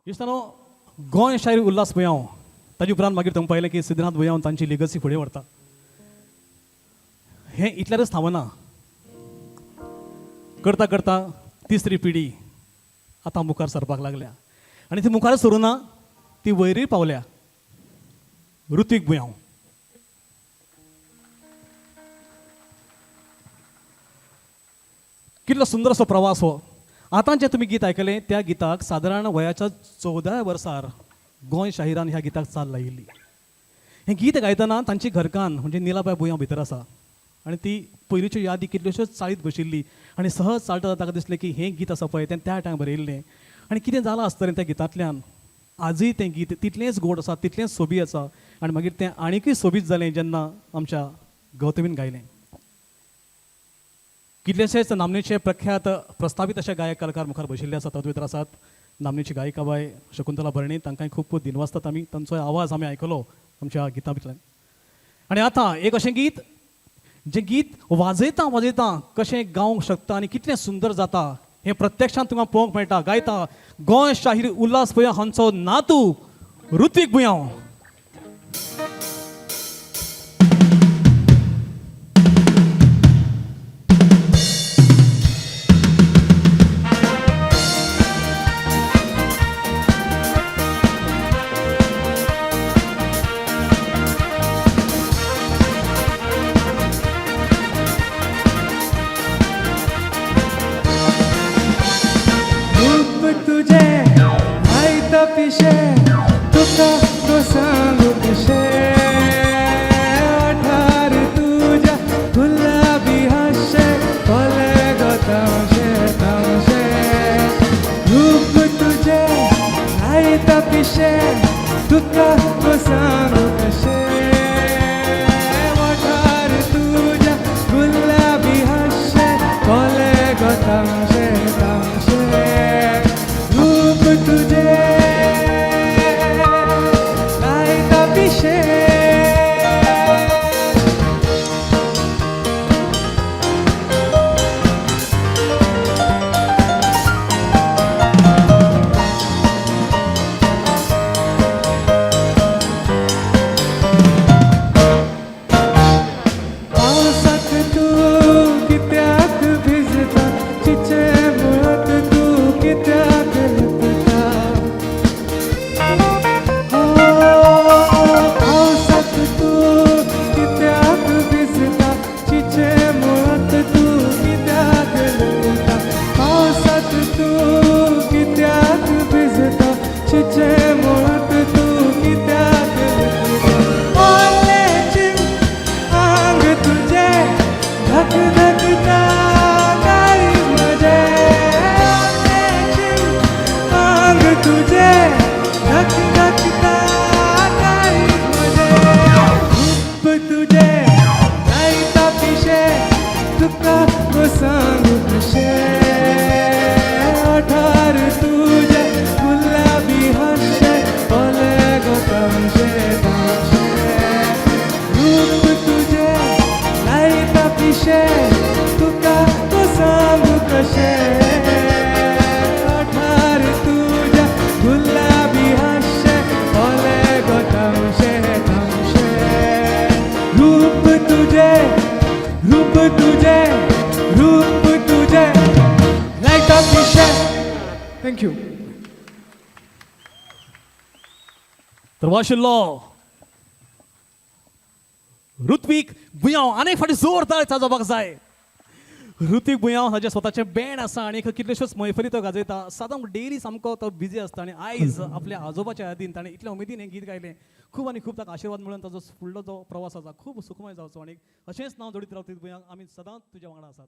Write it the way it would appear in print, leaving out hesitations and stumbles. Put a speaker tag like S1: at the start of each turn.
S1: इश्तानो गोंय शायरी उल्हास भुयाव ताजे उपरांत मागीर तुमकां पळयलें की सिद्धनाथ भुयाव तांची लिगसी फुडें व्हरता. हें इतल्यारच थांबना. करता करता तिसरी पिढी आतां मुखार सरपाक लागल्या आनी ती मुखार सरूं ना, ती वयरूय पावल्या. ऋत्विक भुयाव. कितलो सुंदर असो प्रवास हो. आतां जें तुमी गीत आयकलें त्या गिताक सादारण वयाच्या 14व्या वर्सार गोंय शाहिरान ह्या गिताक चाल लायिल्ली. हें गीत गायतना तांची घरकान्न म्हणजे निलाबाय भुयाव भितर आसा आनी ती पयलींच्यो यादी कितल्योश्योच चाळीत बशिल्ली आनी सहज चालता ताका दिसलें की हें गीत आसा पळय तें त्या टायम बरयल्लें आनी कितें जालां आसतलें त्या गितांतल्यान. आजूय तें गीत तितलेंच गोड आसा, तितलेंच सोबी आसा आनी मागीर तें आनीकूय सोबीत जालें जेन्ना आमच्या गौतमीन गायलें. कितलेशेच नामनेचे प्रख्यात प्रस्तावित अशे गायक कलाकार मुखार बशिल्ले आसात. तातूंत भितर आसात नामनेची गायिका बाय शकुंतला भरणे. तांकांय खूब दिनवासतात आमी. तांचो आवाज आमी आयकलो आमच्या गितां भितल्यान. आनी आतां एक अशें गीत जें गीत वाजयता वाजयता कशें गावंक शकता आनी कितलें सुंदर जाता हें प्रत्यक्षांत तुमकां पळोवंक मेळटा. गायता गोंय शाहीर उल्हास भुयाव हांचो नातू ऋत्विक भुयाव.
S2: तुझे आयत पिशे तुका तो सांगू कशे ओठार तुझ्या गुलाबी हाशे कोले गो तामशे तामशे. रूप तुझे आयत पिशे तुका तो सांगू कशे ओठार तुझ्या गुलाबी हाशे कोले गो तामशे तामशे. तुझे लायता पिशे पावसाक तू कित्याक भिजता चिचे मुळात तू कित्याक सांगू कशे ओठार तुझे गुलाबी हाशे ओले गो तामशे तामशे. रूप तुझे लायता पिशे तुका तो सांगू कशे ओठार तुझ्या गुलाबी हाशे ओले गो तामशे तामशे. रूप तुझे रूप तुझे लायता पिशे. Thank you.
S1: तर वाशिल्लो ऋत्विक भुयाव. आनी फाटी जोरदार ताजोबाक जाय. ऋत्विक भुयाव हाजे स्वताचे बँड आसा आनी कितल्योश्योच मैफली तो गाजयता. सदां डेली सामको तो बिजी आसता आनी आयज आपल्या आजोबाच्या यादीन ताणें इतल्या उमेदीन हें गीत गायलें. खूब आनी खूब ताका आशिर्वाद मेळून ताजो फुडलो जो प्रवास आसा खूब सुखमय जावचो आनी अशेंच नांव जोडीत रावतली भुयाव. आमी सदांच तुज्या वांगडा आसात.